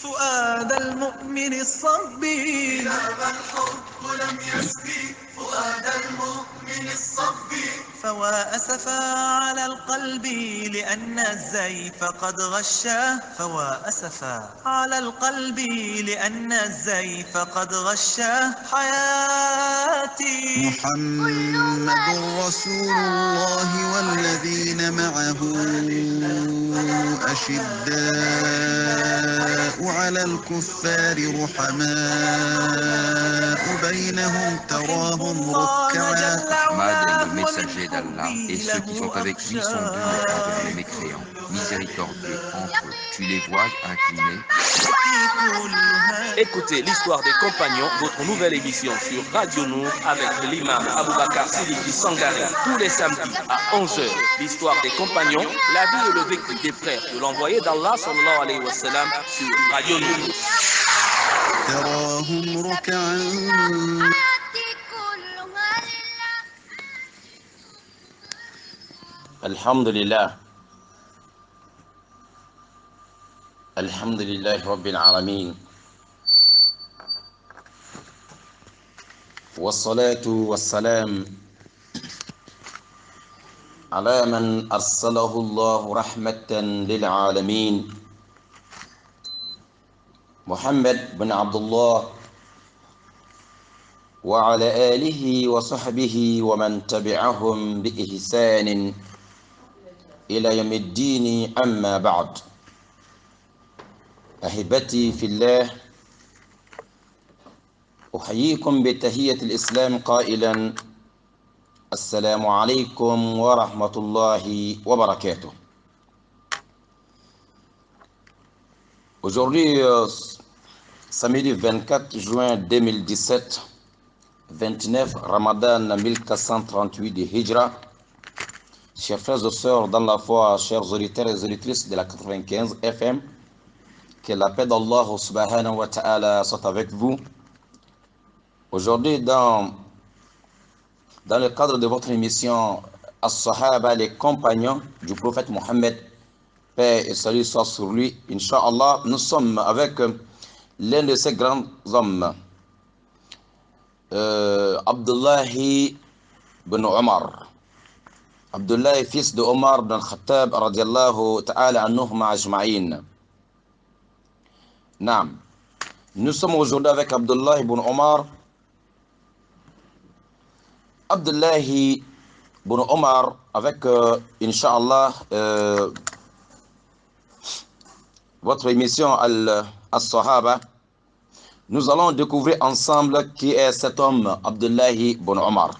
فؤاد المؤمن الصبي ذاب الحب لم يسبي فؤاد المؤمن الصبي فوا أسفا على القلب لأن الزيف قد غشاه فوا أسفا على القلب لأن الزيف قد غشاه حياتي محمد رسول الله والذين معه أشداء على الكفار رحماء بينهم تراهم ركعا. Mohammed est le messager d'Allah et ceux qui sont avec lui sont durs envers les mécréants, miséricordieux entre eux. Tu les vois inclinés. Écoutez l'histoire des compagnons, votre nouvelle émission sur Radio Nour avec l'imam Aboubakar Sidiki Sangari tous les samedis à 11h. L'histoire des compagnons, la vie et le vécu des frères de l'envoyé d'Allah sallallahu alayhi wa sallam sur Radio Nour. تراهم ركعا الحمد لله رب العالمين والصلاة والسلام على من أرسله الله رحمة للعالمين محمد بن عبد الله وعلى آله وصحبه ومن تبعهم بإحسان إلى يوم الدين أما بعد. أحبتي في الله، أحييكم بتحية الإسلام قائلا السلام عليكم ورحمة الله وبركاته. Aujourd'hui, samedi 24 juin 2017, 29 Ramadan 1438 de Hijra. Chers frères et sœurs dans la foi, chers auditeurs et auditrices de la 95 FM, que la paix d'Allah subhanahu wa ta'ala soit avec vous. Aujourd'hui, dans le cadre de votre émission As-Sahaba, les compagnons du prophète Mohammed, paix et salut soit sur lui, Inch'Allah, nous sommes avec l'un de ces grands hommes, Abdullahi bin Omar. Abdullah, fils de Omar bin Khattab, radiallahu ta'ala anhuma ajma'in. Naam. Nous sommes aujourd'hui avec Abdullah ibn Omar. Abdullah ibn Omar, avec, Inch'Allah, votre émission Al-Sahaba, nous allons découvrir ensemble qui est cet homme, Abdullah ibn Omar.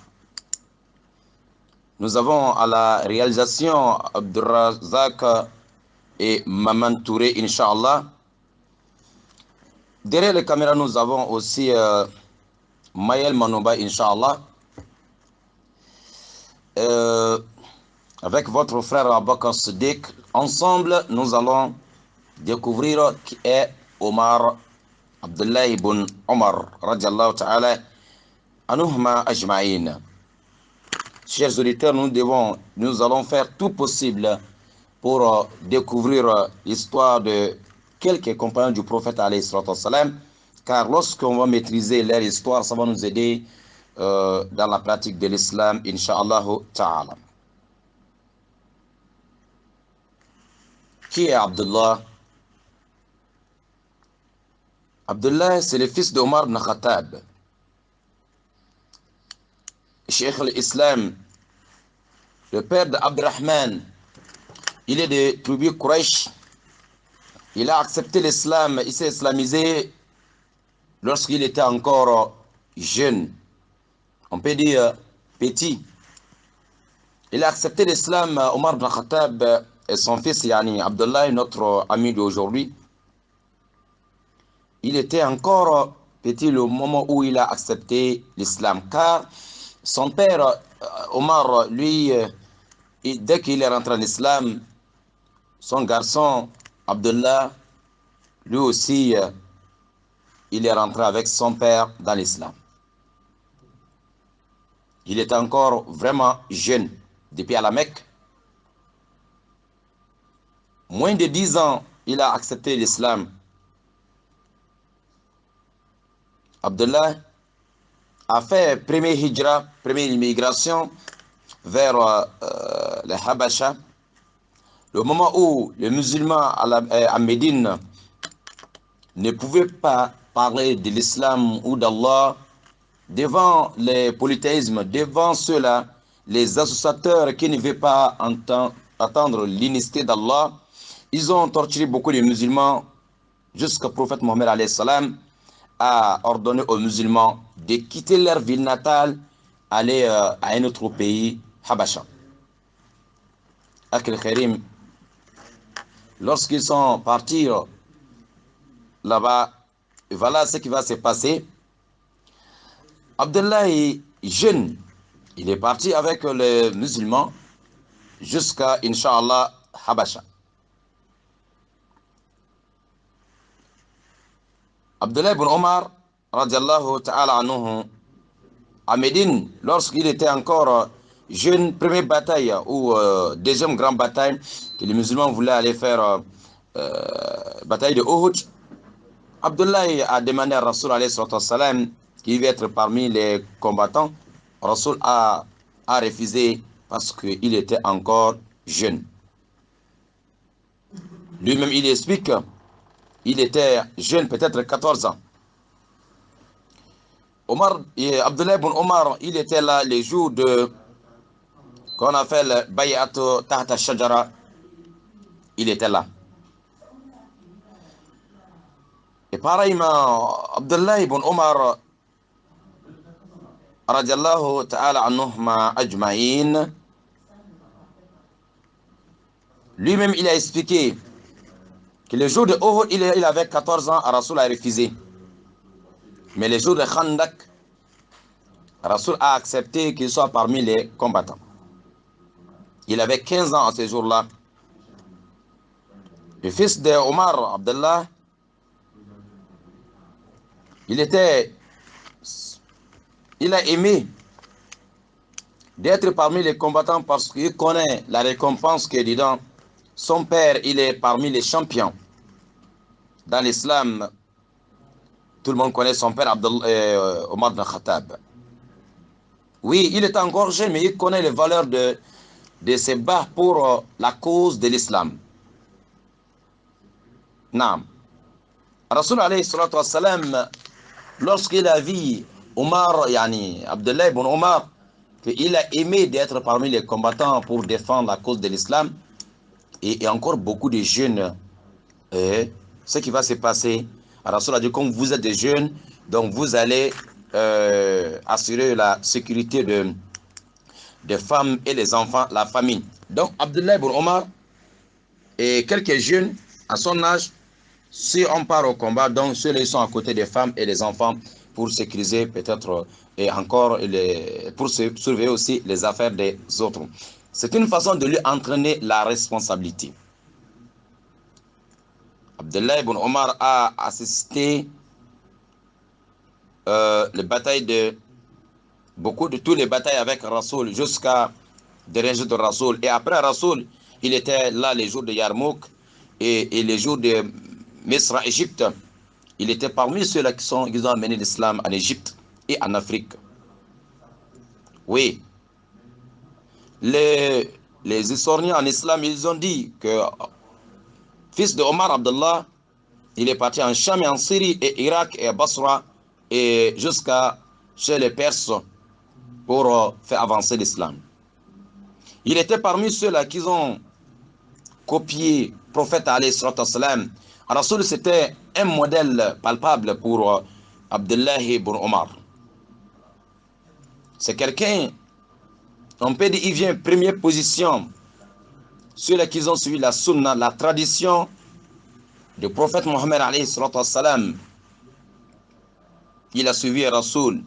Nous avons à la réalisation Abdurrazak et Maman Touré, Inch'Allah. Derrière les caméras, nous avons aussi Mayel Manouba, Inch'Allah. Avec votre frère Abakar Siddiq. Ensemble, nous allons découvrir qui est Omar, Abdullah ibn Omar, radiallahu ta'ala, anouhma ajma'in. Chers auditeurs, nous allons faire tout possible pour découvrir l'histoire de quelques compagnons du prophète alayhi salatu wassalam, car lorsqu'on va maîtriser leur histoire, ça va nous aider dans la pratique de l'islam, incha'Allah ta'ala. Qui est Abdullah? Abdullah, c'est le fils d'Omar ibn Khattab, Cheikh al-Islam, le père d'Abdurrahman. Il est de tribu Quraysh. Il a accepté l'islam, il s'est islamisé lorsqu'il était encore jeune, on peut dire petit. Il a accepté l'islam, Omar ibn Khattab et son fils Yani Abdullah, notre ami d'aujourd'hui. Il était encore petit le moment où il a accepté l'islam, car son père Omar, lui, dès qu'il est rentré en islam, son garçon Abdullah, lui aussi, il est rentré avec son père dans l'islam. Il était encore vraiment jeune, depuis à la Mecque. Moins de 10 ans, il a accepté l'islam. Abdullah a fait première hijra, première immigration vers le Habasha. Le moment où les musulmans à Médine ne pouvaient pas parler de l'islam ou d'Allah devant les polythéismes, devant ceux-là, les associateurs qui ne veulent pas attendre l'unicité d'Allah, ils ont torturé beaucoup de musulmans jusqu'au prophète Mohammed alayhi salam a ordonné aux musulmans de quitter leur ville natale, aller à un autre pays, Habasha. Akil Kharim, lorsqu'ils sont partis là-bas, voilà ce qui va se passer. Abdullah est jeune, il est parti avec les musulmans jusqu'à, Inch'Allah, Habasha. Abdullah ibn Omar, radiallahu ta'ala anhu, à Médine, lorsqu'il était encore jeune, première bataille ou deuxième grande bataille que les musulmans voulaient aller faire, bataille de Uhud, Abdullah a demandé à Rasul alayhi salam qu'il veut être parmi les combattants. Rasul a refusé parce qu'il était encore jeune. Lui-même, il explique qu'il était jeune, peut-être 14 ans. Abdullah ibn Omar, il était là les jours de qu'on appelle Bay'at Tahta Shajara. Il était là. Et pareillement, Abdullah ibn Omar, radiallahu ta'ala anhuma ajma'in, lui-même, il a expliqué que le jour de Uhud, il avait 14 ans, Rasul a refusé. Mais le jour de Khandak, Rasul a accepté qu'il soit parmi les combattants. Il avait 15 ans à ce jour-là. Le fils de Omar, Abdullah, il a aimé d'être parmi les combattants parce qu'il connaît la récompense qui est dedans. Son père, il est parmi les champions. Dans l'islam, tout le monde connaît son père, Omar ibn Khattab. Oui, il est encore jeune, mais il connaît les valeurs de se battre pour la cause de l'islam. Naam. Rasul alayhi salatu wassalam, lorsqu'il a vu Omar, Abdullah ibn Omar, qu'il a aimé d'être parmi les combattants pour défendre la cause de l'islam, et encore beaucoup de jeunes, ce qui va se passer, Rasul a dit, comme vous êtes des jeunes, donc vous allez assurer la sécurité des femmes et les enfants, la famille. Donc Abdullah ibn Omar et quelques jeunes à son âge, si on part au combat, donc ceux-là sont à côté des femmes et des enfants pour sécuriser peut-être et encore pour surveiller aussi les affaires des autres. C'est une façon de lui entraîner la responsabilité. Abdullah ibn Omar a assisté les batailles toutes les batailles avec Rasoul jusqu'à dernier jour de Rasoul. Et après Rasoul, il était là les jours de Yarmouk et les jours de Misra, Égypte. Il était parmi ceux-là qui ont amené l'islam en Égypte et en Afrique. Oui. Les historiens en islam, ils ont dit que fils de Omar Abdullah, il est parti en Cham et en Syrie et Irak et Basra et jusqu'à chez les Perses pour faire avancer l'islam. Il était parmi ceux-là qui ont copié le prophète alayhi salatu wassalam. Rasoul, c'était un modèle palpable pour Abdullah ibn Omar. C'est quelqu'un, on peut dire, il vient en première position. Ceux-là qui ont suivi la sunna, la tradition du prophète Mohammed alayhi salatu wassalam. Il a suivi Rasoul.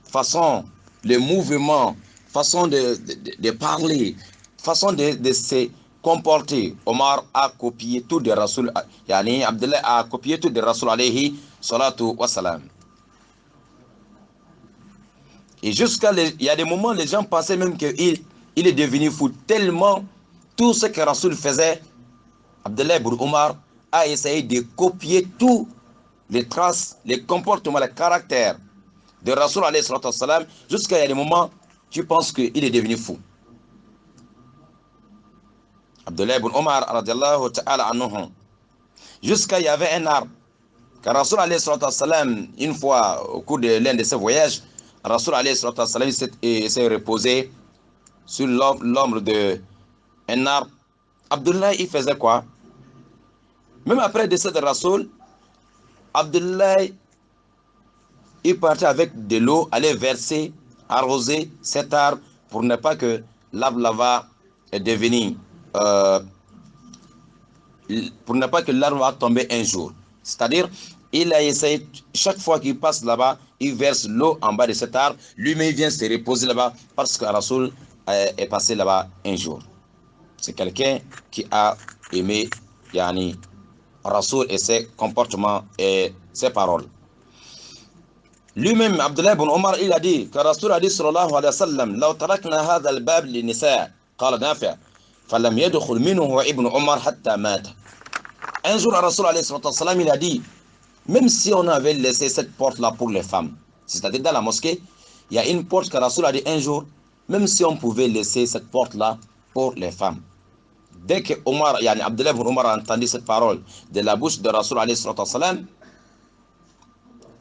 Façon, le mouvement, façon de parler, façon de se comporter. Omar a copié tout de Rasoul. Abdullah a copié tout de Rasoul alayhi salatu wassalam. Et il y a des moments, les gens pensaient même qu'il est devenu fou. Tellement tout ce que Rasoul faisait, Abdullah ibn Omar a essayé de copier tout les traces, les comportements, les caractères de Rasoul alayhi salatu wassalam, jusqu'à il y a des moments, tu penses qu'il est devenu fou. Abdullah ibn Omar, radiallahu ta'ala anhu, jusqu'à il y avait un arbre. Car Rasoul alayhi salatu wassalam, une fois, au cours de l'un de ses voyages, Rasoul alayhi salatu wassalam s'est reposé sur l'ombre d'un arbre. Abdullah, il faisait quoi? Même après le décès de Rasoul, Abdullah, il partait avec de l'eau, allait verser, arroser cet arbre pour ne pas que l'arbre là-bas devenir, pour ne pas que l'arbre va tomber un jour. C'est-à-dire, il a essayé, chaque fois qu'il passe là-bas, il verse l'eau en bas de cet arbre, lui-même il vient se reposer là-bas parce que Rasoul est passé là-bas un jour. C'est quelqu'un qui a aimé Yani Rasoul et ses comportements et ses paroles. Lui-même, Abdullah ibn Omar, il a dit que Rasoul a dit sallallahu alayhi wa sallam, لو تركنا هذا الباب للنساء قال نافع فلم يدخل منه ابن عمر حتى مات. Un jour, Rasoul alayhi wa sallam, il a dit, même si on avait laissé cette porte-là pour les femmes, c'est-à-dire dans la mosquée, il y a une porte que Rasoul a dit un jour, même si on pouvait laisser cette porte-là pour les femmes. Dès que Omar, Abdullah ibn Omar a entendu cette parole de la bouche de Rasoul alayhi wa sallam,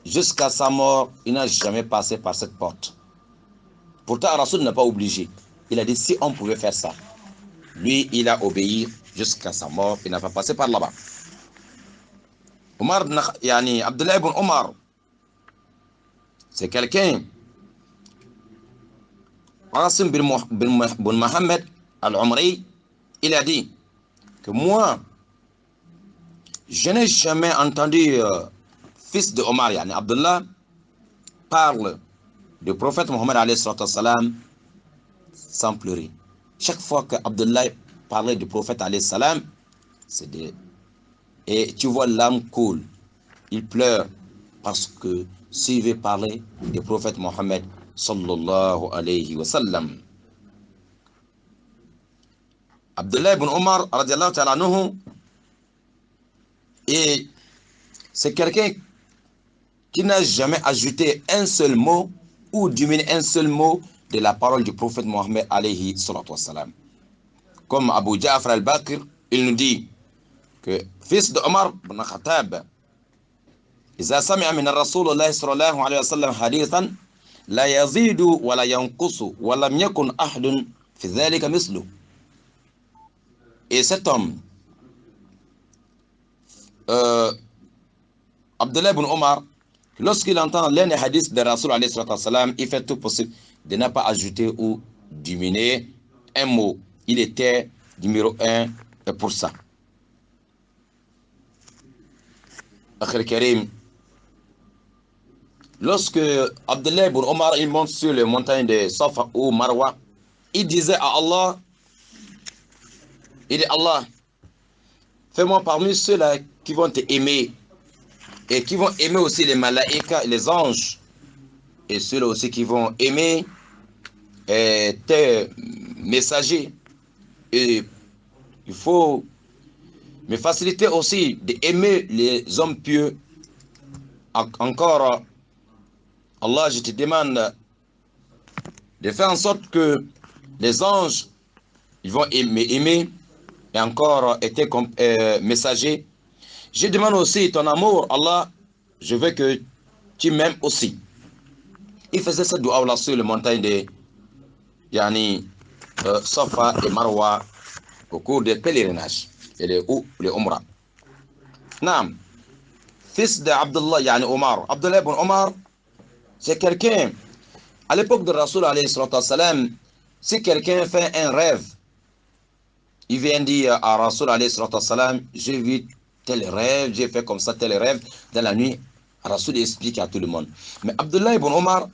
jusqu'à sa mort, il n'a jamais passé par cette porte. Pourtant, Rasoul n'a pas obligé. Il a dit, si on pouvait faire ça. Lui, il a obéi jusqu'à sa mort. Il n'a pas passé par là-bas. Abdullah ibn Omar, c'est quelqu'un. Qasim bin Mohammed al-Umri, il a dit que moi, je n'ai jamais entendu fils de Omar, Abdullah, parle du prophète Mohammed alayhi salam sans pleurer. Chaque fois que Abdullah parlait du prophète alayhi salam, et tu vois l'âme coule, il pleure parce que s'il veut parler du prophète Mohammed sallallahu alayhi wa sallam. Abdullah ibn Omar radiallahu ta'ala anhu, et c'est quelqu'un qui n'a jamais ajouté un seul mot ou diminué un seul mot de la parole du prophète Mohammed alayhi salatu wassalam. Comme Abu Ja'far al-Bakr, il nous dit que fils de Omar ibn Khattab, إذا سمع من الرسول الله صلى الله عليه وسلم حديثا لا يزيد ولا ينقص ولم يكن أحد في ذلك مثله. Et cet homme, Abdullah ibn Omar, lorsqu'il entend l'un des hadiths de Rasoul alayhi salam, il fait tout possible de ne pas ajouter ou diminuer un mot. Il était numéro 1 pour ça. Akhir Karim, lorsque Abdullah ibn Omar il monte sur les montagnes de Safa ou Marwa, il disait à Allah, il dit Allah, fais-moi parmi ceux-là qui vont te aimer et qui vont aimer aussi les malaïkas, les anges, et ceux-là aussi qui vont aimer tes messagers. Et il faut me faciliter aussi d'aimer les hommes pieux. Encore, Allah, je te demande de faire en sorte que les anges, ils vont aimer et encore être messagers. Je demande aussi ton amour, Allah, je veux que tu m'aimes aussi. Il faisait cette dua là sur les montagnes de Safa et Marwa au cours des pèlerinages et les Umrah. Naam, fils d'Abdullah, Omar, Abdullah ibn Omar, c'est quelqu'un, à l'époque de Rasoul alayhi salam, si quelqu'un fait un rêve, il vient dire à Rasoul alayhi salam, j'ai vu tel rêve, j'ai fait comme ça tel rêve dans la nuit. Rasoul explique à tout le monde. Mais Abdullah ibn Omar,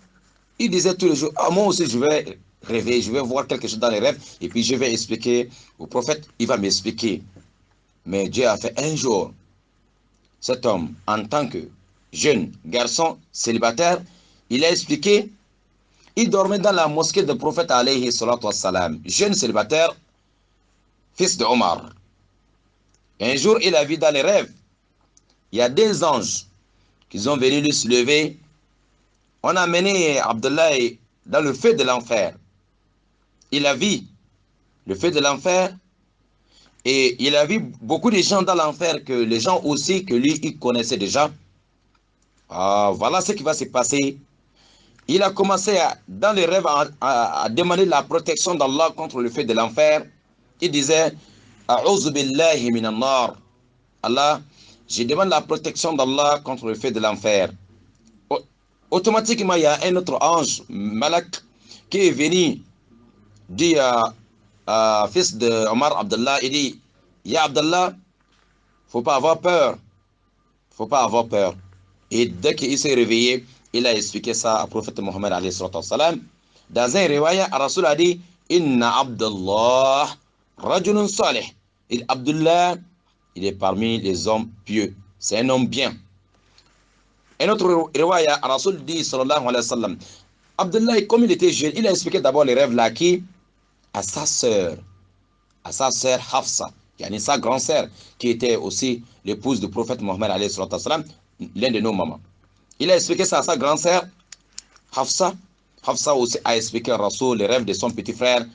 il disait tous les jours, ah, moi aussi je vais rêver, je vais voir quelque chose dans les rêves, et puis je vais expliquer au prophète, il va m'expliquer. Mais Dieu a fait un jour, cet homme, en tant que jeune garçon célibataire, il a expliqué, il dormait dans la mosquée du prophète alayhi salatu wassalam, jeune célibataire, fils de Omar. Un jour, il a vu dans les rêves, il y a des anges qu'ils ont venu lui se lever, on a mené Abdullah dans le feu de l'enfer. Il a vu le feu de l'enfer et il a vu beaucoup de gens dans l'enfer, que les gens aussi que lui, il connaissait déjà. Voilà ce qui va se passer. Il a commencé dans les rêves à demander la protection d'Allah contre le feu de l'enfer. Il disait, A'udhu billahi minan nar. Allah, je demande la protection d'Allah contre le feu de l'enfer. Automatiquement, il y a un autre ange, Malak, qui est venu dire fils de Omar Abdullah, il dit, Ya Abdullah, faut pas avoir peur. Faut pas avoir peur. Et dès qu'il s'est réveillé, il a expliqué ça au prophète Mohammed alayhi salam. Dans un riwaya, Rasul a dit, Inna Abdullah rajulun salih. Et Abdullah, il est parmi les hommes pieux. C'est un homme bien. Un autre riwaya, Rasul dit, sallallahu alayhi wa sallam, Abdullah, comme il était jeune, il a expliqué d'abord les rêves là qui à sa sœur Hafsa, yani sa grande sœur, qui était aussi l'épouse du prophète Mohammed alayhi salam, l'un de nos mamans. Il a expliqué ça à sa grande sœur Hafsa. Hafsa aussi a expliqué à Rasoul les rêves de son petit frère.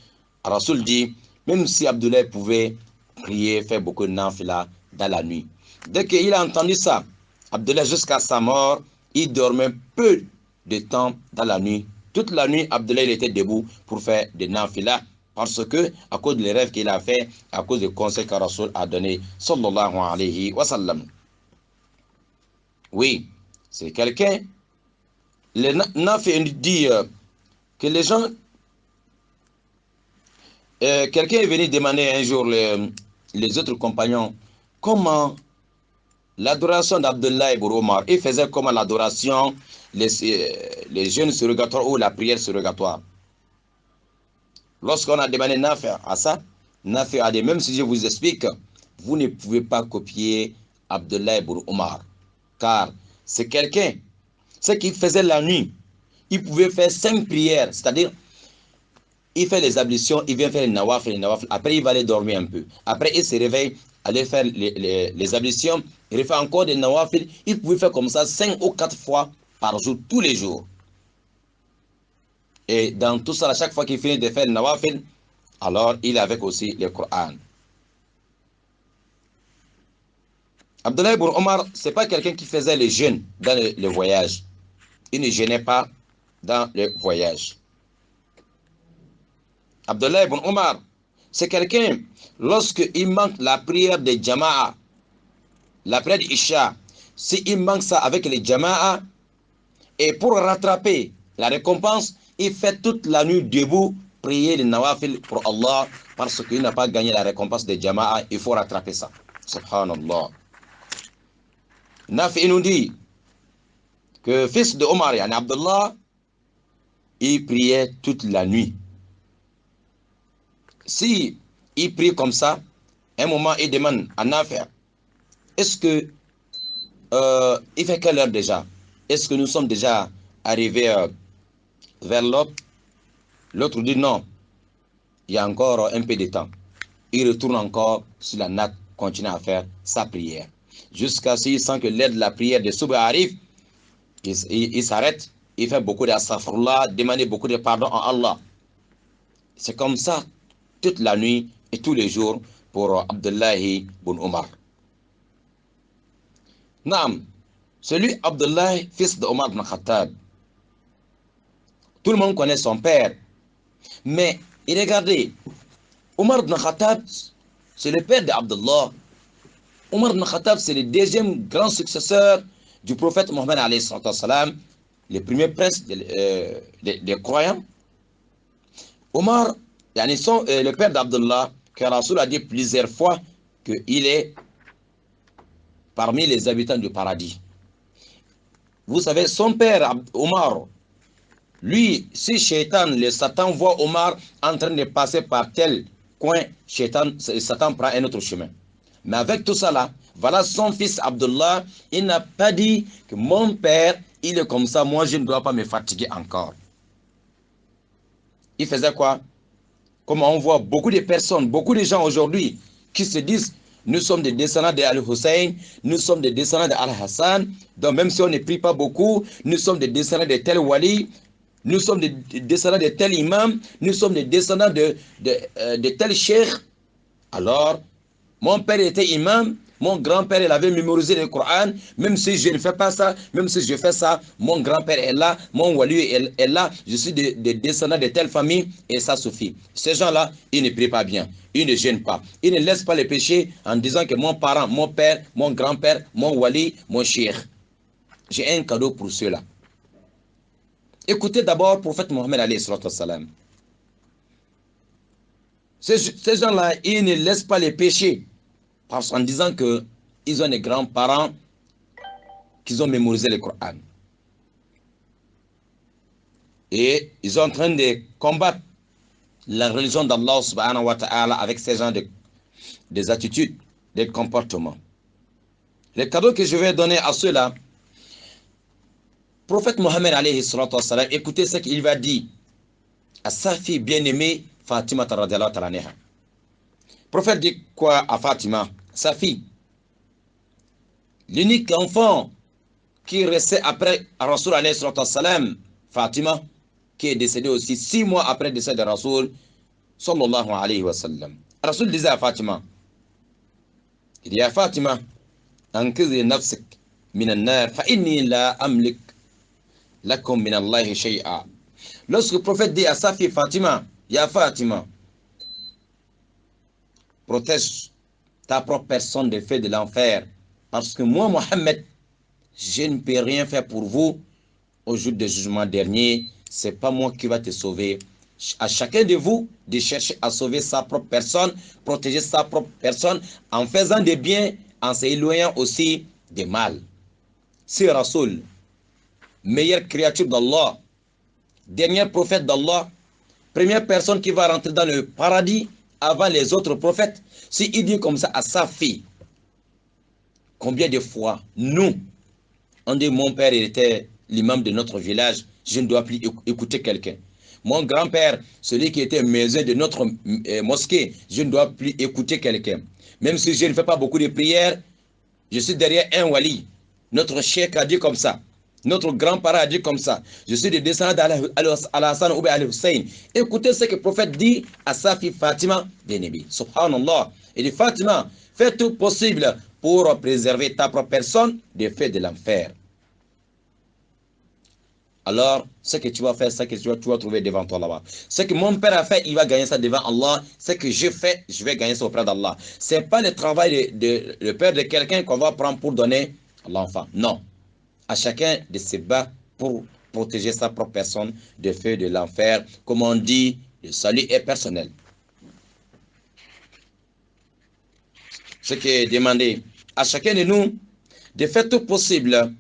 Rasoul dit, même si Abdullah pouvait prier, faire beaucoup de nafila dans la nuit. Dès qu'il a entendu ça, Abdullah jusqu'à sa mort, il dormait peu de temps dans la nuit. Toute la nuit, Abdullah il était debout pour faire des nafila, parce que, à cause des rêves qu'il a fait, à cause des conseils que Rasoul a donné, sallallahu alayhi wa sallam. Oui, c'est quelqu'un. Le Nafi dit que les gens. Quelqu'un est venu demander un jour les autres compagnons comment l'adoration d'Abdullah ibn Omar. Il faisait comment l'adoration, les jeûnes surrogatoires ou la prière surrogatoire. Lorsqu'on a demandé Nafi à ça, Nafi a dit, même si je vous explique, vous ne pouvez pas copier Abdullah ibn Omar. Car c'est quelqu'un, ce qu'il faisait la nuit, il pouvait faire 5 prières, c'est-à-dire, il fait les ablutions, il vient faire les nawafil, après il va aller dormir un peu. Après il se réveille, aller faire les ablutions, il refait encore des nawafil, il pouvait faire comme ça 5 ou 4 fois par jour, tous les jours. Et dans tout ça, à chaque fois qu'il finit de faire le nawafil, alors il est avec aussi le Coran. Abdullah ibn Omar, ce n'est pas quelqu'un qui faisait les jeûnes dans le voyage. Il ne jeûnait pas dans le voyage. Abdullah ibn Omar, c'est quelqu'un, lorsqu'il manque la prière de Jama'a, la prière d'Isha, s'il manque ça avec les Jama'a, et pour rattraper la récompense, il fait toute la nuit debout, prier les nawafil pour Allah, parce qu'il n'a pas gagné la récompense de Jama'a, il faut rattraper ça. Subhanallah. Nafi nous dit que fils de Omar, yani Abdullah, il priait toute la nuit. Si il prie comme ça, un moment il demande à Nafi, est-ce que il fait quelle heure déjà? Est-ce que nous sommes déjà arrivés vers l'autre? L'autre dit non, il y a encore un peu de temps. Il retourne encore sur la natte, continue à faire sa prière. Jusqu'à ce qu'il sent que l'aide de la prière de Souba arrive, il s'arrête, il fait beaucoup d'astaghfirullah, demande beaucoup de pardon à Allah. C'est comme ça toute la nuit et tous les jours pour Abdullah ibn Omar. Naam, celui Abdullah, fils de Omar ibn Khattab, tout le monde connaît son père. Mais regardez, Omar ibn Khattab, c'est le père d'Abdullah. Omar ibn Khattab, c'est le deuxième grand successeur du prophète Mohammed alayhi salam, le premier prince des croyants. Omar, le père d'Abdullah, que Rasoul a dit plusieurs fois qu'il est parmi les habitants du paradis. Vous savez, son père, Omar, lui, si le Satan voit Omar en train de passer par tel coin, Satan prend un autre chemin. Mais avec tout ça là, voilà son fils Abdullah, il n'a pas dit que mon père, il est comme ça, moi je ne dois pas me fatiguer encore. Il faisait quoi? Comme on voit beaucoup de personnes, beaucoup de gens aujourd'hui qui se disent, nous sommes des descendants d'Al-Hussein, nous sommes des descendants d'Al-Hassan. Donc même si on ne prie pas beaucoup, nous sommes des descendants de tel wali, nous sommes des descendants de tel imam, nous sommes des descendants de tel cheikh. Alors, mon père était imam, mon grand-père, il avait mémorisé le Coran. Même si je ne fais pas ça, même si je fais ça, mon grand-père est là, mon wali est là. Je suis des descendants de telle famille et ça suffit. Ces gens-là, ils ne prient pas bien. Ils ne gênent pas. Ils ne laissent pas les péchés en disant que mon parent, mon père, mon grand-père, mon wali, mon cheikh. J'ai un cadeau pour ceux-là. Écoutez d'abord le prophète Mohammed alayhi salam. Ces gens-là, ils ne laissent pas les péchés en disant qu'ils ont des grands-parents qui ont mémorisé le Coran. Et ils sont en train de combattre la religion d'Allah subhanahu wa ta'ala avec ces gens des attitudes, des comportements. Le cadeau que je vais donner à ceux-là, prophète Mohammed alayhi salam, écoutez ce qu'il va dire à sa fille bien-aimée Fatima radhiyallahu ta'ala anha. Le prophète dit quoi à Fatima, sa fille? L'unique enfant qui restait après Rasoul alayhi salam, Fatima, qui est décédé aussi 6 mois après le décès de Rasoul sallallahu alayhi wa sallam. Rasoul disait à Fatima, il dit à Fatima, anqizi nafsik minan nar fa inni la amlik lakum min Allahi shay'a. Lorsque le prophète dit à sa fille Fatima, ya Fatima, protège ta propre personne des feux de l'enfer, parce que moi, Mohammed, je ne peux rien faire pour vous au jour du jugement dernier. C'est pas moi qui va te sauver. À chacun de vous de chercher à sauver sa propre personne, protéger sa propre personne en faisant des biens, en s'éloignant aussi des mal. C'est Rasoul, meilleure créature d'Allah, dernier prophète d'Allah, première personne qui va rentrer dans le paradis avant les autres prophètes. Si il dit comme ça à sa fille, combien de fois nous, on dit mon père était l'imam de notre village, je ne dois plus écouter quelqu'un. Mon grand-père, celui qui était maison de notre mosquée, je ne dois plus écouter quelqu'un. Même si je ne fais pas beaucoup de prières, je suis derrière un wali. Notre cheikh a dit comme ça. Notre grand-parent a dit comme ça. Je suis des descendants d'Al-Hassan ou Al-Hussein. Écoutez ce que le prophète dit à sa fille Fatima bien-aimée. Subhanallah. Il dit Fatima, fais tout possible pour préserver ta propre personne des feux de l'enfer. Alors, ce que tu vas faire, ce que tu vas trouver devant toi là-bas. Ce que mon père a fait, il va gagner ça devant Allah. Ce que je fais, je vais gagner ça auprès d'Allah. Ce n'est pas le travail de père de quelqu'un qu'on va prendre pour donner à l'enfant. Non. À chacun de se battre pour protéger sa propre personne des feux de l'enfer. Comme on dit, le salut est personnel. Ce qui est demandé à chacun de nous de faire tout possible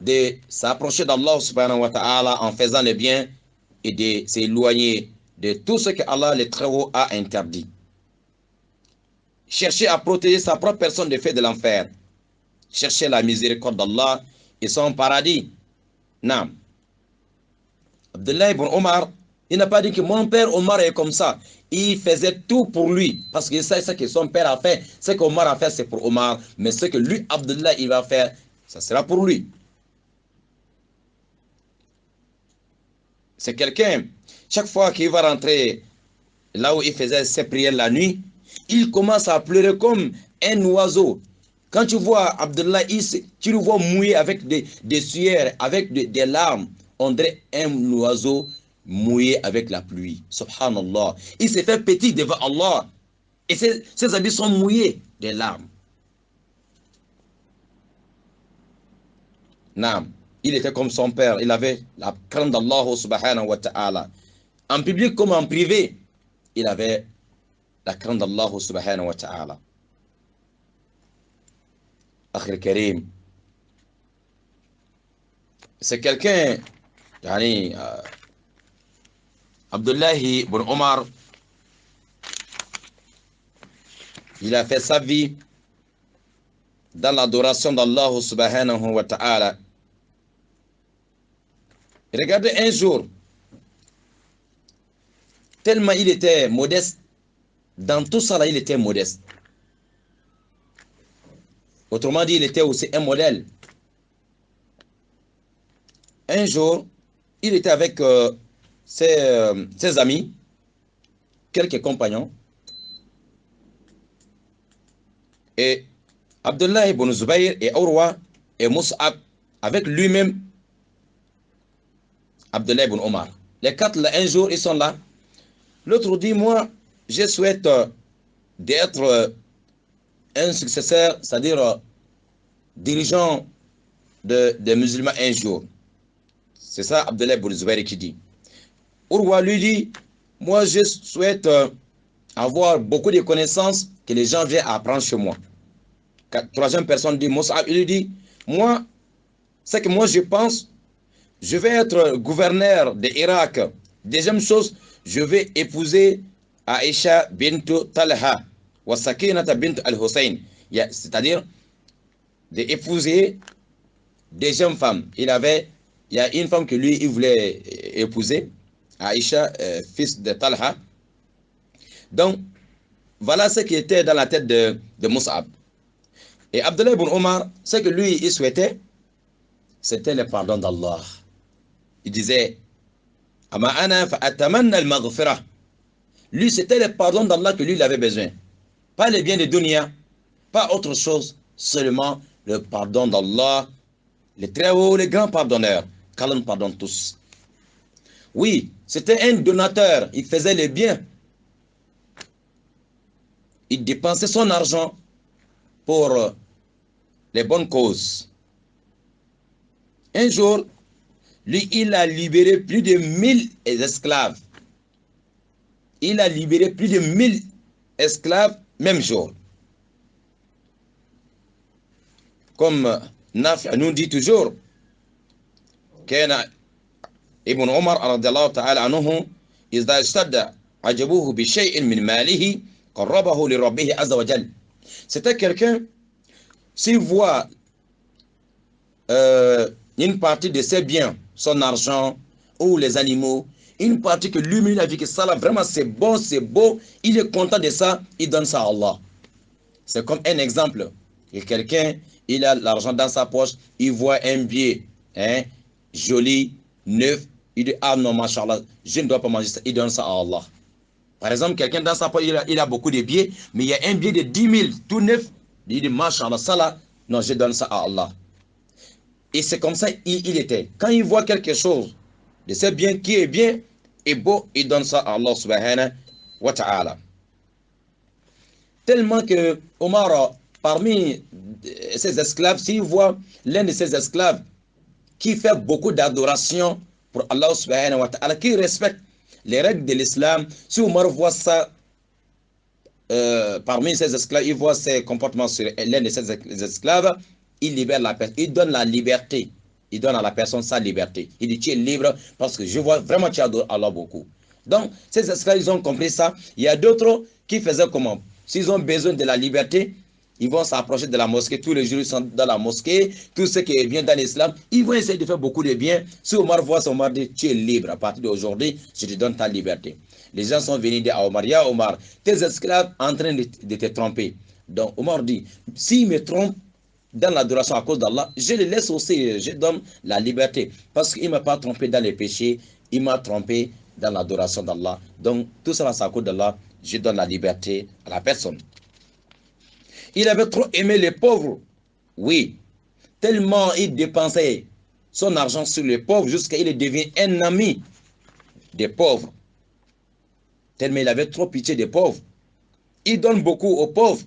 de s'approcher d'Allah subhanahu wa ta'ala en faisant le bien et de s'éloigner de tout ce que Allah le Très-Haut a interdit. Chercher à protéger sa propre personne des feux de l'enfer. Chercher la miséricorde d'Allah et son paradis. Non. Abdullah ibn Omar, il n'a pas dit que mon père Omar est comme ça. Il faisait tout pour lui. Parce que c'est ce que son père a fait. Ce qu'Omar a fait, c'est pour Omar. Mais ce que lui, Abdullah, il va faire, ça sera pour lui. C'est quelqu'un, chaque fois qu'il va rentrer là où il faisait ses prières la nuit, il commence à pleurer comme un oiseau. Quand tu vois Abdullah, tu le vois mouillé avec des sueurs, avec des larmes. On dirait un oiseau mouillé avec la pluie. Subhanallah. Il s'est fait petit devant Allah. Et ses habits sont mouillés des larmes. Naam. Il était comme son père. Il avait la crainte d'Allah subhanahu wa ta'ala. En public comme en privé, il avait la crainte d'Allah subhanahu wa ta'ala. Akhir Karim. C'est quelqu'un, Abdullah ibn Omar, il a fait sa vie dans l'adoration d'Allah subhanahu wa ta'ala. Regardez un jour, tellement il était modeste, dans tout ça là, il était modeste. Autrement dit, il était aussi un modèle. Un jour, il était avec ses amis, quelques compagnons, et Abdullah ibn Zubayr et Urwa et Mus'ab avec lui-même Abdullah ibn Omar. Les quatre là, un jour, ils sont là. L'autre dit, moi, je souhaite d'être un successeur, c'est-à-dire dirigeant des musulmans un jour. C'est ça Abdullah ibn Zubayr qui dit. Urwa lui dit, moi je souhaite avoir beaucoup de connaissances que les gens viennent apprendre chez moi. Troisième personne dit, Mus'ab, il lui dit, moi, c'est que moi je pense, je vais être gouverneur de l'Irak. Deuxième chose, je vais épouser Aïcha bint Talha wa Sakinata bint al-Hussein. C'est-à-dire d'épouser des jeunes femmes. Il y a une femme que lui, il voulait épouser, Aïcha, fils de Talha. Donc, voilà ce qui était dans la tête de Mus'ab. Et Abdullah ibn Omar, ce que lui, il souhaitait, c'était le pardon d'Allah. Il disait, lui, c'était le pardon d'Allah que lui, il avait besoin. Pas les biens de dunya, pas autre chose, seulement le pardon d'Allah, le très haut, le grand pardonneur, qu'Allah nous pardonne tous. Oui, c'était un donateur, il faisait le bien. Il dépensait son argent pour les bonnes causes. Un jour, lui, il a libéré plus de 1000 esclaves. Il a libéré plus de 1000 esclaves, même jour. Comme Naf nous dit toujours, كان ابن عمر رضي الله تعالى عنه إذا اشتد عجبوه بشيء من ماله قربه لربه عز وجل. C'était quelqu'un, s'il voit une partie de ses biens, son argent ou les animaux, une partie que lui-même il a vu que ça là vraiment c'est bon, c'est beau, il est content de ça, il donne ça à Allah. C'est comme un exemple. Quelqu'un, il a l'argent dans sa poche, il voit un billet, joli, neuf, il dit, ah non, machallah, je ne dois pas manger ça, il donne ça à Allah. Par exemple, quelqu'un dans sa poche, il a beaucoup de billets, mais il y a un billet de 10 000, tout neuf, il dit, machallah, ça là, non, je donne ça à Allah. Et c'est comme ça il était. Quand il voit quelque chose de ce bien qui est bien et beau, il donne ça à Allah subhanahu wa ta'ala. Tellement que Omar, parmi ses esclaves, s'il voit l'un de ses esclaves qui fait beaucoup d'adoration pour Allah subhanahu wa ta'ala, qui respecte les règles de l'islam, si Omar voit ça parmi ses esclaves, il voit ses comportements sur l'un de ses esclaves, il libère la personne, il donne la liberté, il donne à la personne sa liberté. Il dit, tu es libre parce que je vois vraiment que tu adores Allah beaucoup. Donc, ces esclaves, ils ont compris ça. Il y a d'autres qui faisaient comment? S'ils ont besoin de la liberté, ils vont s'approcher de la mosquée. Tous les jours, ils sont dans la mosquée. Tout ce qui est bien dans l'islam, ils vont essayer de faire beaucoup de bien. Si Omar voit ça, Omar dit, tu es libre. À partir d'aujourd'hui, je te donne ta liberté. Les gens sont venus dire à Omar, ya Omar, tes esclaves en train de te tromper. Donc, Omar dit, s'ils me trompent dans l'adoration à cause d'Allah, je les laisse aussi, je donne la liberté. Parce qu'il ne m'a pas trompé dans les péchés, il m'a trompé dans l'adoration d'Allah. Donc, tout ça, c'est à cause d'Allah, je donne la liberté à la personne. Il avait trop aimé les pauvres. Oui. Tellement il dépensait son argent sur les pauvres jusqu'à il devient un ami des pauvres. Tellement il avait trop pitié des pauvres. Il donne beaucoup aux pauvres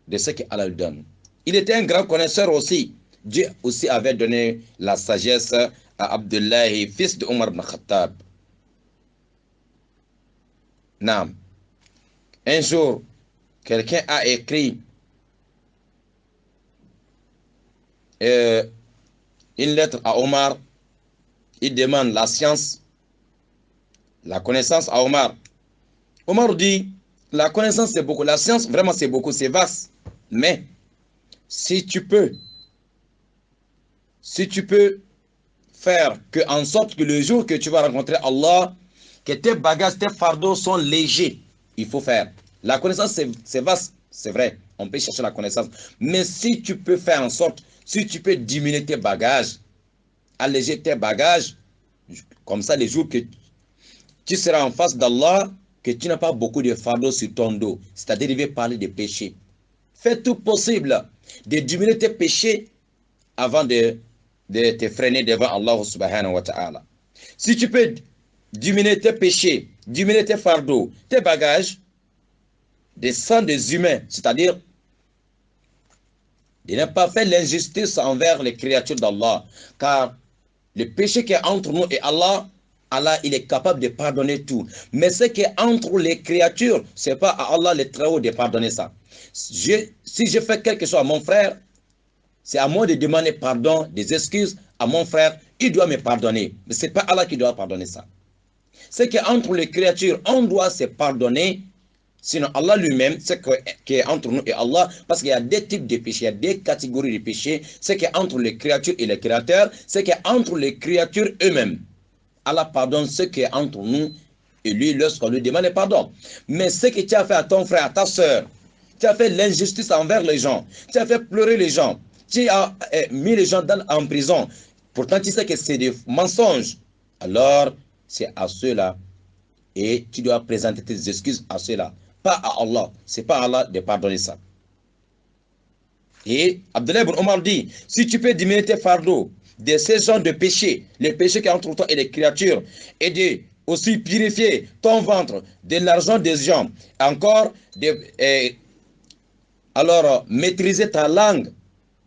de ce qu'Allah lui donne. Il était un grand connaisseur aussi. Dieu aussi avait donné la sagesse à Abdullah, fils de Omar ibn Khattab. Naam. Un jour, quelqu'un a écrit une lettre à Omar. Il demande la science, la connaissance à Omar. Omar dit, la connaissance c'est beaucoup, la science vraiment c'est beaucoup, c'est vaste. Mais si tu peux faire en sorte que le jour que tu vas rencontrer Allah, que tes bagages, tes fardeaux sont légers, il faut faire. La connaissance c'est vaste, c'est vrai. on peut chercher la connaissance. Mais si tu peux faire en sorte, si tu peux diminuer tes bagages, alléger tes bagages, comme ça les jours que tu seras en face d'Allah, que tu n'as pas beaucoup de fardeau sur ton dos, c'est-à-dire il veut parler des péchés. Fais tout possible de diminuer tes péchés avant de te freiner devant Allah subhanahu wa ta'ala. Si tu peux diminuer tes péchés, diminuer tes fardeaux, tes bagages, descendre des humains, c'est-à-dire de ne pas faire l'injustice envers les créatures d'Allah, car le péché qui est entre nous et Allah, Allah, il est capable de pardonner tout. Mais ce qui est entre les créatures, ce n'est pas à Allah le Très-Haut de pardonner ça. Si je fais quelque chose à mon frère, c'est à moi de demander pardon, des excuses à mon frère, il doit me pardonner. Mais ce n'est pas Allah qui doit pardonner ça. Ce qui est entre les créatures, on doit se pardonner. Sinon, Allah lui-même, ce qui est entre nous et Allah, parce qu'il y a des types de péchés, il y a des catégories de péchés, ce qui est entre les créatures et les créateurs, ce qui est entre les créatures eux-mêmes. Allah pardonne ce qui est entre nous et lui lorsqu'on lui demande pardon. Mais ce que tu as fait à ton frère, à ta soeur, tu as fait l'injustice envers les gens, tu as fait pleurer les gens, tu as mis les gens en prison, pourtant tu sais que c'est des mensonges, alors c'est à ceux-là et tu dois présenter tes excuses à ceux-là, pas à Allah. C'est pas à Allah de pardonner ça. Et Abdullah ibn Omar dit, si tu peux diminuer tes fardeaux de ces genres de péchés, les péchés qui entre toi et les créatures, et de aussi purifier ton ventre de l'argent des gens, encore alors maîtriser ta langue,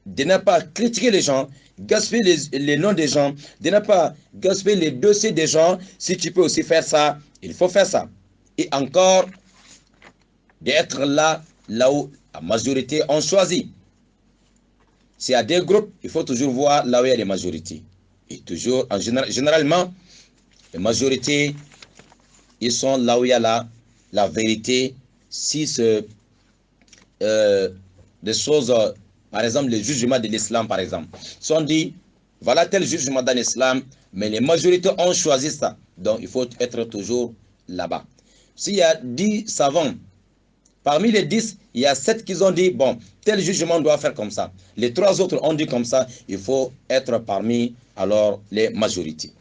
de ne pas critiquer les gens, gaspiller les noms des gens, de ne pas gaspiller les dossiers des gens. Si tu peux aussi faire ça, il faut faire ça. Et encore, d'être là où la majorité ont choisi. S'il y a des groupes, il faut toujours voir là où il y a des majorités. Et toujours, généralement, les majorités, ils sont là où il y a la vérité. Si c'est des choses, par exemple, les jugements de l'islam, par exemple, sont dit, voilà tel jugement dans l'islam, mais les majorités ont choisi ça. Donc, il faut être toujours là-bas. S'il y a 10 savants, parmi les 10, il y a 7 qui ont dit, bon, tel jugement doit faire comme ça. Les 3 autres ont dit comme ça, il faut être parmi, alors, les majorités.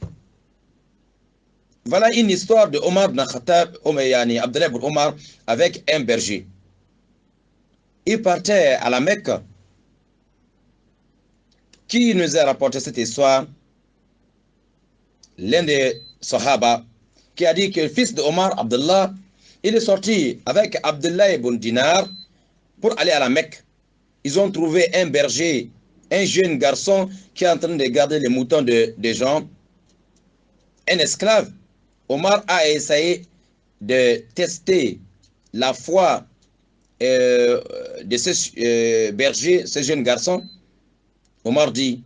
Voilà une histoire de Omar ibn Khattab, Abdullah ibn Omar, avec un berger. Il partait à la Mecque. Qui nous a rapporté cette histoire? L'un des Sahaba, qui a dit que le fils de Omar, Abdullah, il est sorti avec Abdullah ibn Dinar pour aller à la Mecque. Ils ont trouvé un berger, un jeune garçon qui est en train de garder les moutons des gens, un esclave. Omar a essayé de tester la foi de ce berger, ce jeune garçon. Omar dit,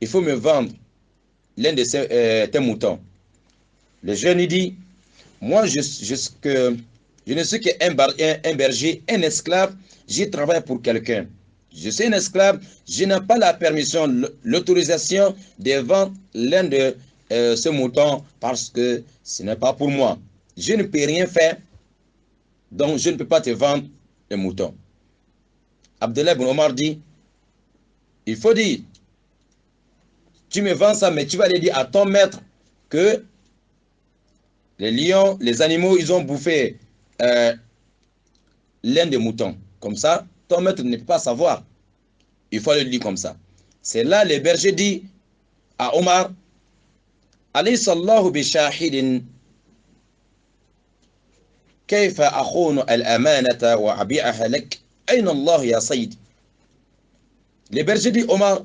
il faut me vendre l'un de tes moutons. Le jeune il dit, moi je ne suis qu'un berger, un esclave, j'y travaille pour quelqu'un. Je suis un esclave, je n'ai pas la permission, l'autorisation de vendre l'un de ces moutons parce que ce n'est pas pour moi. Je ne peux rien faire, donc je ne peux pas te vendre les moutons. Abdullah ibn Omar dit, il faut dire, tu me vends ça, mais tu vas aller dire à ton maître que les lions, les animaux, ils ont bouffé l'un des moutons. Comme ça, ton maître ne peut pas savoir. Il faut le dire comme ça. C'est là le berger dit à Omar, alaysa Allahu bi shahidin kayfa akhunu al-amanata wa abi'aha lak ayna Allah ya sayyid. Le berger dit Omar,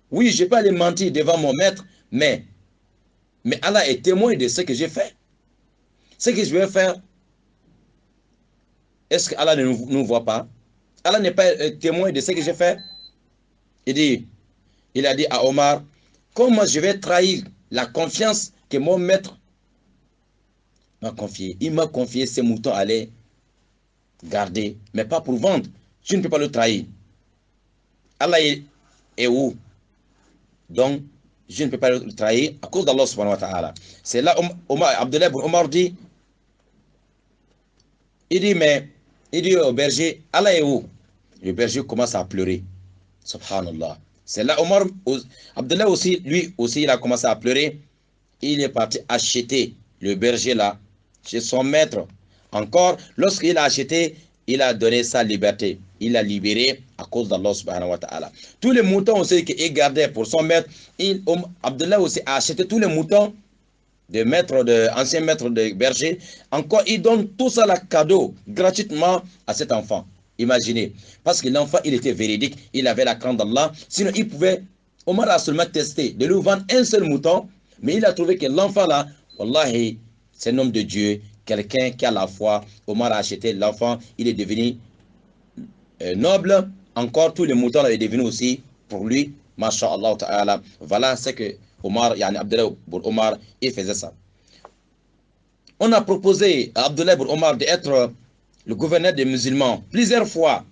oui, je ne vais pas aller mentir devant mon maître, mais Allah est témoin de ce que j'ai fait. Ce que je vais faire, est-ce que Allah ne nous voit pas? Allah n'est pas témoin de ce que j'ai fait? Il a dit à Omar, comment je vais trahir la confiance que mon maître m'a confiée? Il m'a confié ces moutons à les garder, mais pas pour vendre. Je ne peux pas le trahir. Allah est où? Donc, je ne peux pas le trahir à cause d'Allah subhanahu wa ta'ala. C'est là Abdullah ibn Omar dit, il dit au berger, Allah est où? Le berger commence à pleurer. Subhanallah. C'est là Abdullah aussi, lui aussi, il a commencé à pleurer. Il est parti acheter le berger là, chez son maître. Encore, lorsqu'il a acheté, il a donné sa liberté. Il a libéré à cause d'Allah subhanahu wa ta'ala. Tous les moutons aussi qu'il gardait pour son maître, Abdullah aussi a acheté tous les moutons ancien maître de berger. Encore, il donne tout ça, la cadeau, gratuitement à cet enfant. Imaginez. Parce que l'enfant, il était véridique. Il avait la crainte d'Allah. Sinon, il pouvait, Omar a seulement testé de lui vendre un seul mouton. Mais il a trouvé que l'enfant là, wallahi, c'est un homme de Dieu. Quelqu'un qui a la foi. Omar a acheté l'enfant. Il est devenu noble. Encore, tous les moutons là, est devenu aussi pour lui. Masha'Allah ta'ala. Voilà ce que Omar, yani Abdullah ibn Omar, il faisait ça. On a proposé à Abdullah ibn Omar d'être le gouverneur des musulmans. Plusieurs fois,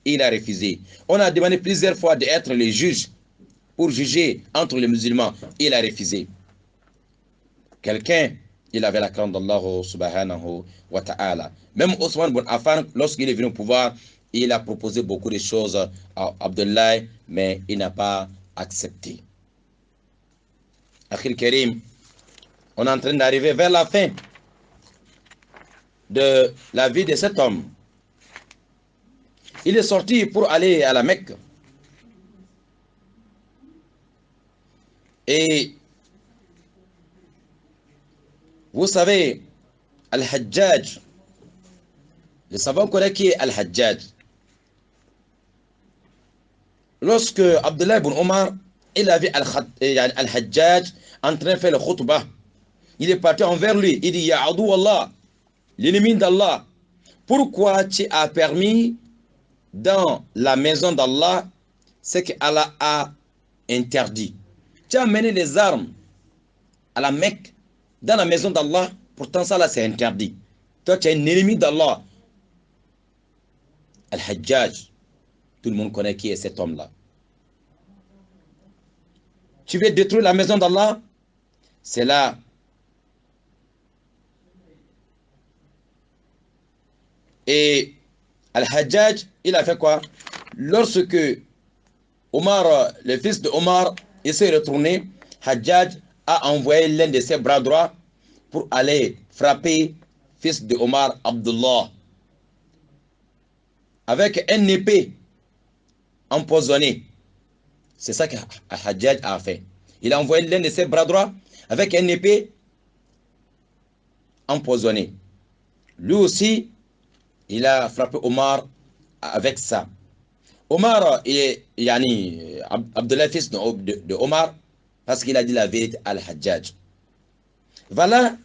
il a refusé. On a demandé plusieurs fois d'être le juge pour juger entre les musulmans. Il a refusé. Quelqu'un, il avait la crainte d'Allah subhanahu wa ta'ala. Même Ousmane ibn Affan, lorsqu'il est venu au pouvoir, il a proposé beaucoup de choses à Abdullah, mais il n'a pas accepté. Akhil Karim, on est en train d'arriver vers la fin de la vie de cet homme. Il est sorti pour aller à la Mecque. Et vous savez, Al-Hajjaj, le savant connaît qui est Al-Hajjaj. Lorsque Abdullah ibn Omar, il a vu Al-Hajjaj en train de faire le khutbah, il est parti envers lui. Il dit, Ya Adou Allah, l'ennemi d'Allah, pourquoi tu as permis dans la maison d'Allah ce qu'Allah a interdit? Tu as amené les armes à la Mecque, dans la maison d'Allah, pourtant ça là c'est interdit. Toi tu es un ennemi d'Allah. Al-Hajjaj, tout le monde connaît qui est cet homme-là. Tu veux détruire la maison d'Allah? C'est là. Et Al-Hajjaj, il a fait quoi? Lorsque Omar, le fils de Omar, il s'est retourné, Hajjaj a envoyé l'un de ses bras droits pour aller frapper fils de Omar, Abdullah, avec un épée empoisonnée. C'est ça que Hajjaj a fait. Il a envoyé l'un de ses bras droits avec un épée empoisonnée. Lui aussi, il a frappé Omar avec ça. Omar, Abdullah, fils de Omar, parce qu'il a dit la vérité à Al-Hajjaj. Voilà.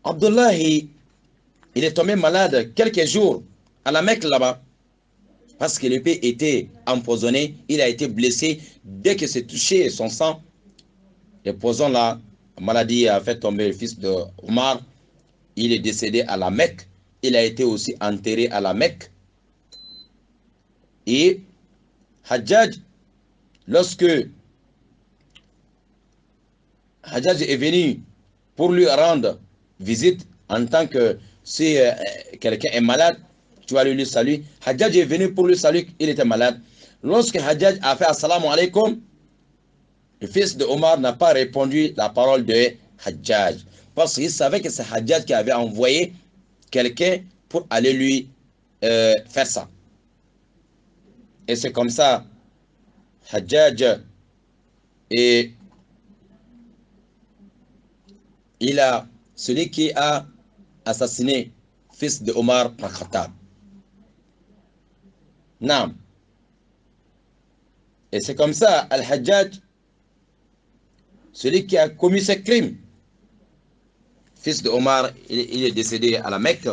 Abdullah, il est tombé malade quelques jours à la Mecque là-bas. Parce que l'épée était empoisonnée, il a été blessé. Dès que c'est touché son sang, le poison là, la maladie a fait tomber le fils de Omar. Il est décédé à la Mecque. Il a été aussi enterré à la Mecque. Et Hajjaj, lorsque Hajjaj est venu pour lui rendre visite en tant que si quelqu'un est malade, tu vas lui saluer. Hajjaj est venu pour lui saluer, il était malade. Lorsque Hajjaj a fait assalamu alaikum, le fils de Omar n'a pas répondu la parole de Hajjaj. Parce qu'il savait que c'est Hajjaj qui avait envoyé quelqu'un pour aller lui faire ça. Et c'est comme ça, Hajjaj, et il a celui qui a assassiné fils de Omar ibn Khattab. Naam. Et c'est comme ça, Al-Hajjaj, celui qui a commis ce crime, fils de Omar, il est décédé à la Mecque.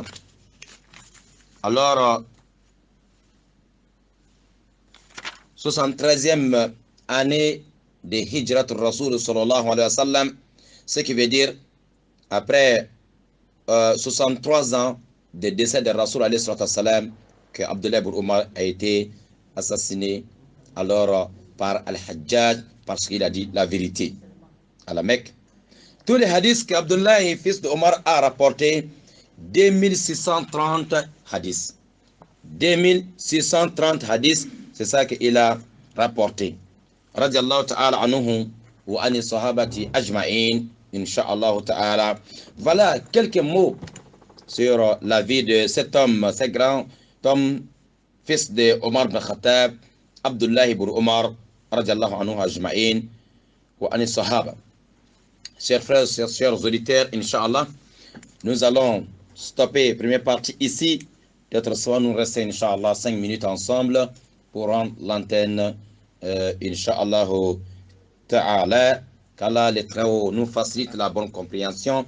Alors, 73e année de Hijrat al-Rasul sallallahu alayhi wa sallam, ce qui veut dire après 63 ans de décès de Rasul alayhi wa sallam, que Abdullah ibn Omar a été assassiné alors par Al-Hajjaj parce qu'il a dit la vérité à la Mecque. Tous les hadiths qu'Abdullah, fils de Omar, a rapportés, 2630 hadiths. 2630 hadiths, c'est ça qu'il a rapporté. Radiallahu ta'ala anhum wa ani sahabati ajma'in, insha'Allah ta'ala. Voilà quelques mots sur la vie de cet homme, ce grand homme, fils de Omar ibn Khattab, Abdullah ibn Omar, radiallahu anhu ajma'in, wa ani sahaba. Chers frères, chers auditeurs, inch'Allah, nous allons stopper la première partie ici. Peut-être soit nous rester, inch'Allah, 5 minutes ensemble pour rendre l'antenne, inch'Allah ta'ala, qu'Allah les très hauts nous facilite la bonne compréhension,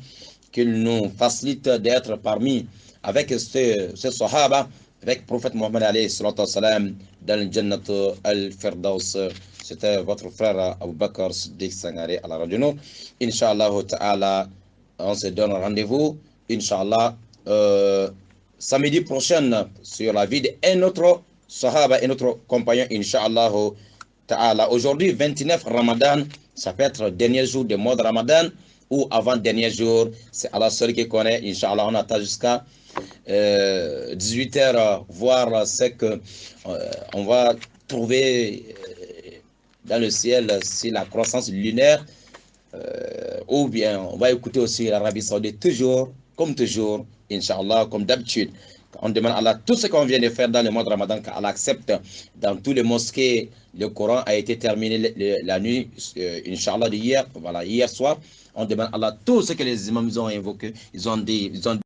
qu'il nous facilite d'être parmi avec ce sahaba, avec le prophète Mohammed alayhi salatu wassalam, dans le Jannat al-Firdaus. C'était votre frère Abu Bakr Siddiq Sangaré à la radio Nour. Inch'Allah ta'ala, on se donne rendez-vous, Inch'Allah, samedi prochain sur la vie d'un autre sahaba, un autre compagnon, Inch'Allah ta'ala. Aujourd'hui, 29 Ramadan, ça peut être le dernier jour du mois de Ramadan ou avant-dernier jour, c'est Allah seul qui connaît. Inch'Allah, on attend jusqu'à 18h, voir ce que on va trouver dans le ciel, si la croissance lunaire, ou bien on va écouter aussi l'Arabie Saoudite, toujours, Inch'Allah, comme d'habitude. On demande à Allah tout ce qu'on vient de faire dans le mois de Ramadan, qu'Allah accepte. Dans tous les mosquées, le Coran a été terminé la nuit, Inch'Allah, hier soir. On demande à Allah tout ce que les imams ont invoqué, ils ont dit.